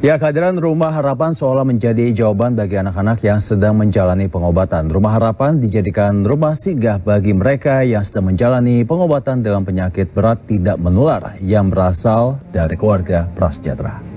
Ya, kehadiran Rumah Harapan seolah menjadi jawaban bagi anak-anak yang sedang menjalani pengobatan. Rumah Harapan dijadikan rumah singgah bagi mereka yang sedang menjalani pengobatan dengan penyakit berat tidak menular yang berasal dari keluarga prasejahtera.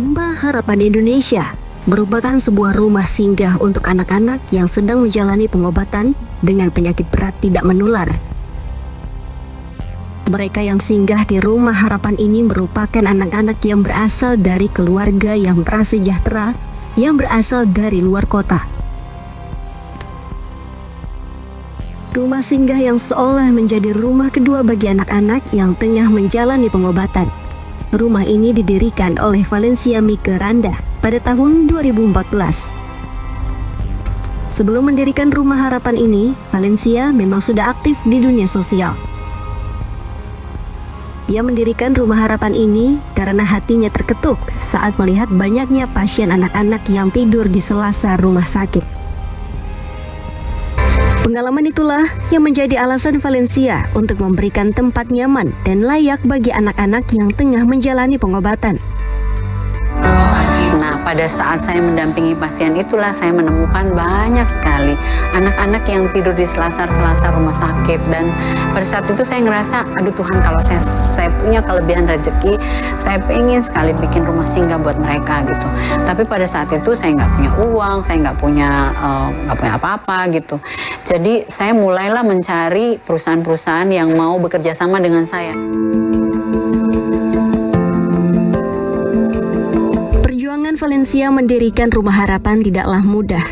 Rumah Harapan Indonesia merupakan sebuah rumah singgah untuk anak-anak yang sedang menjalani pengobatan dengan penyakit berat tidak menular. Mereka yang singgah di Rumah Harapan ini merupakan anak-anak yang berasal dari keluarga yang prasejahtera yang berasal dari luar kota. Rumah singgah yang seolah menjadi rumah kedua bagi anak-anak yang tengah menjalani pengobatan. Rumah ini didirikan oleh Valencia Mike Randa pada tahun 2014. Sebelum mendirikan Rumah Harapan ini, Valencia memang sudah aktif di dunia sosial. Ia mendirikan Rumah Harapan ini karena hatinya terketuk saat melihat banyaknya pasien anak-anak yang tidur di sela-sela rumah sakit. Pengalaman itulah yang menjadi alasan Valencia untuk memberikan tempat nyaman dan layak bagi anak-anak yang tengah menjalani pengobatan. Nah, pada saat saya mendampingi pasien itulah saya menemukan banyak sekali anak-anak yang tidur di selasar-selasar rumah sakit, dan pada saat itu saya ngerasa, aduh Tuhan, kalau saya punya kelebihan rezeki, saya pengen sekali bikin rumah singgah buat mereka gitu. Tapi pada saat itu saya nggak punya uang, saya nggak punya apa-apa gitu. Jadi saya mulailah mencari perusahaan-perusahaan yang mau bekerja sama dengan saya. Perjuangan Valencia mendirikan Rumah Harapan tidaklah mudah.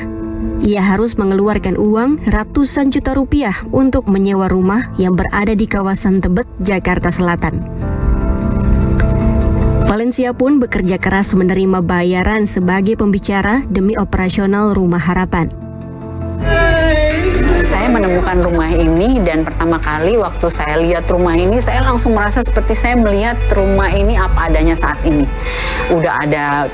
Ia harus mengeluarkan uang ratusan juta rupiah untuk menyewa rumah yang berada di kawasan Tebet, Jakarta Selatan. Valencia pun bekerja keras menerima bayaran sebagai pembicara demi operasional Rumah Harapan. Saya menemukan rumah ini, dan pertama kali waktu saya lihat rumah ini, saya langsung merasa seperti saya melihat rumah ini apa adanya saat ini. Udah ada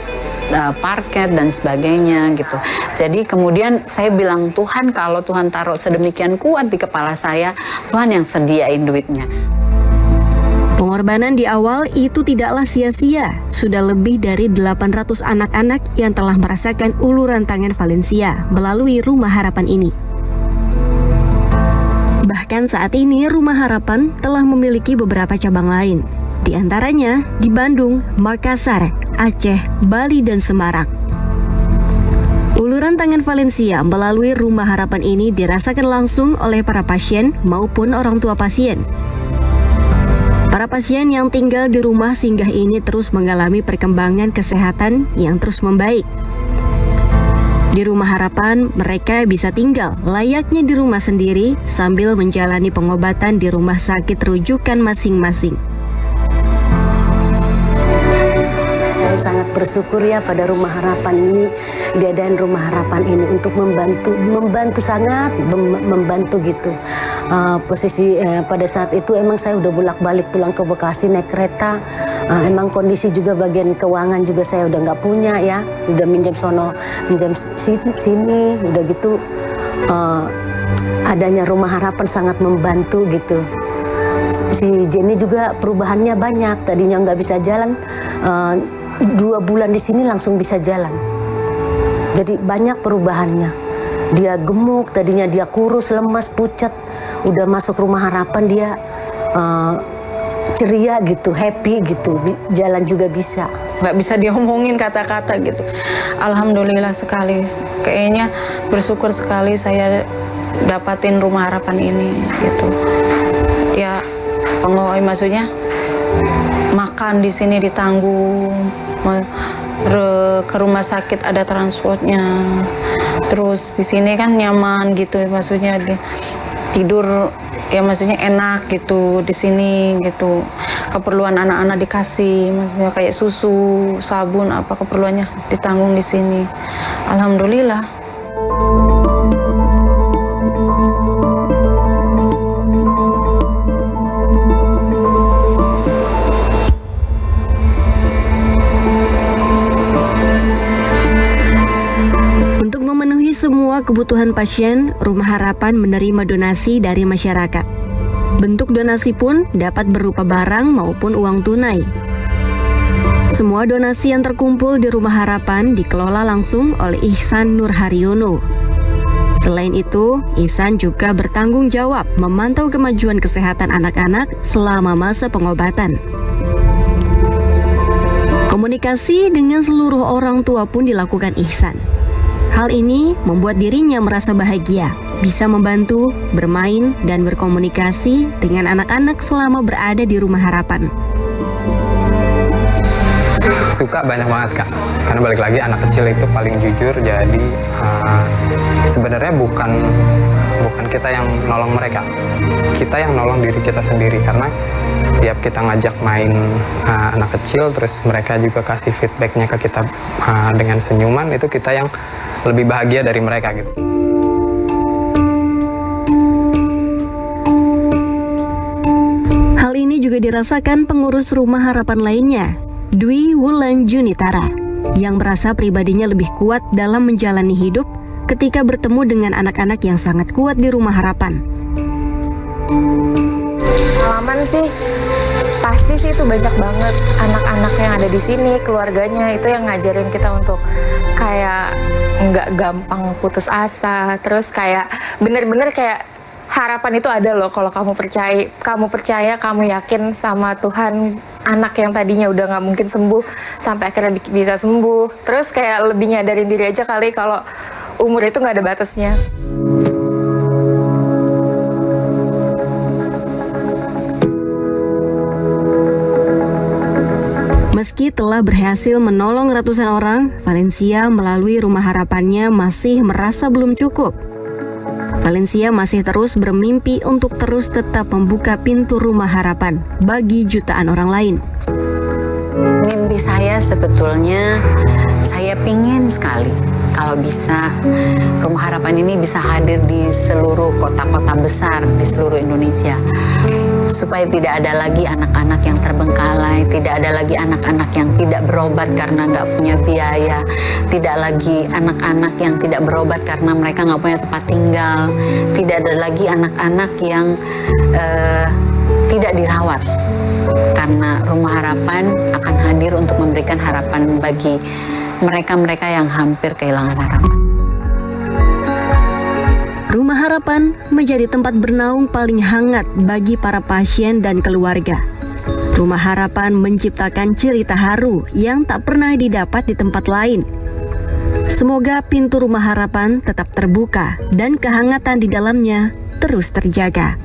parket dan sebagainya gitu. Jadi kemudian saya bilang, Tuhan, kalau Tuhan taruh sedemikian kuat di kepala saya, Tuhan yang sediain duitnya. Pengorbanan di awal itu tidaklah sia-sia. Sudah lebih dari 800 anak-anak yang telah merasakan uluran tangan Valencia melalui Rumah Harapan ini. Bahkan saat ini Rumah Harapan telah memiliki beberapa cabang lain, di antaranya di Bandung, Makassar, Aceh, Bali, dan Semarang. Uluran tangan Valencia melalui Rumah Harapan ini dirasakan langsung oleh para pasien maupun orang tua pasien. Para pasien yang tinggal di rumah singgah ini terus mengalami perkembangan kesehatan yang terus membaik. Di Rumah Harapan, mereka bisa tinggal layaknya di rumah sendiri sambil menjalani pengobatan di rumah sakit rujukan masing-masing. Saya sangat bersyukur ya pada Rumah Harapan ini, diadain Rumah Harapan ini untuk membantu sangat membantu gitu. Posisi pada saat itu emang saya udah bolak-balik pulang ke Bekasi naik kereta. Emang kondisi juga bagian keuangan juga saya udah nggak punya ya, udah minjam sono, minjam sini, udah gitu. Adanya Rumah Harapan sangat membantu gitu. Si Jenny juga perubahannya banyak, tadinya nggak bisa jalan. 2 bulan di sini langsung bisa jalan. Jadi banyak perubahannya. Dia gemuk, tadinya dia kurus, lemas, pucat. Udah masuk Rumah Harapan dia ceria gitu, happy gitu. Jalan juga bisa. Nggak bisa diomongin kata-kata gitu. Alhamdulillah sekali. Kayaknya bersyukur sekali saya dapatin Rumah Harapan ini gitu. Ya, maksudnya makan di sini ditanggung, ke rumah sakit ada transportnya, terus di sini kan nyaman gitu, maksudnya tidur ya maksudnya enak gitu di sini gitu. Keperluan anak-anak dikasih, maksudnya kayak susu, sabun, apa keperluannya ditanggung di sini. Alhamdulillah. semua kebutuhan pasien, Rumah Harapan menerima donasi dari masyarakat. Bentuk donasi pun dapat berupa barang maupun uang tunai. Semua donasi yang terkumpul di Rumah Harapan dikelola langsung oleh Ihsan Nur Haryono. Selain itu, Ihsan juga bertanggung jawab memantau kemajuan kesehatan anak-anak selama masa pengobatan. Komunikasi dengan seluruh orang tua pun dilakukan Ihsan. Hal ini membuat dirinya merasa bahagia, bisa membantu, bermain, dan berkomunikasi dengan anak-anak selama berada di Rumah Harapan. Suka banyak banget Kak, karena balik lagi anak kecil itu paling jujur, jadi sebenarnya bukan kita yang nolong mereka, kita yang nolong diri kita sendiri, karena setiap kita ngajak main anak kecil, terus mereka juga kasih feedbacknya ke kita dengan senyuman, itu kita yang lebih bahagia dari mereka gitu. Hal ini juga dirasakan pengurus Rumah Harapan lainnya, Dwi Wulan Junitara, yang merasa pribadinya lebih kuat dalam menjalani hidup ketika bertemu dengan anak-anak yang sangat kuat di Rumah Harapan. Pengalaman sih, pasti sih itu banyak banget anak-anak yang ada di sini, keluarganya itu yang ngajarin kita untuk kayak nggak gampang putus asa, terus kayak bener-bener kayak harapan itu ada loh kalau kamu percaya, kamu yakin sama Tuhan. Anak yang tadinya udah nggak mungkin sembuh sampai akhirnya bisa sembuh, terus kayak lebih nyadarin diri aja kali kalau umur itu nggak ada batasnya. Meski telah berhasil menolong ratusan orang, Valencia melalui Rumah Harapannya masih merasa belum cukup. Valencia masih terus bermimpi untuk terus tetap membuka pintu Rumah Harapan bagi jutaan orang lain. Mimpi saya sebetulnya, saya pingin sekali kalau bisa Rumah Harapan ini bisa hadir di seluruh kota-kota besar di seluruh Indonesia. Supaya tidak ada lagi anak-anak yang terbengkalai, tidak ada lagi anak-anak yang tidak berobat karena nggak punya biaya, tidak lagi anak-anak yang tidak berobat karena mereka nggak punya tempat tinggal, tidak ada lagi anak-anak yang tidak dirawat. Karena Rumah Harapan akan hadir untuk memberikan harapan bagi mereka-mereka yang hampir kehilangan harapan. Rumah Harapan menjadi tempat bernaung paling hangat bagi para pasien dan keluarga. Rumah Harapan menciptakan cerita haru yang tak pernah didapat di tempat lain. Semoga pintu Rumah Harapan tetap terbuka dan kehangatan di dalamnya terus terjaga.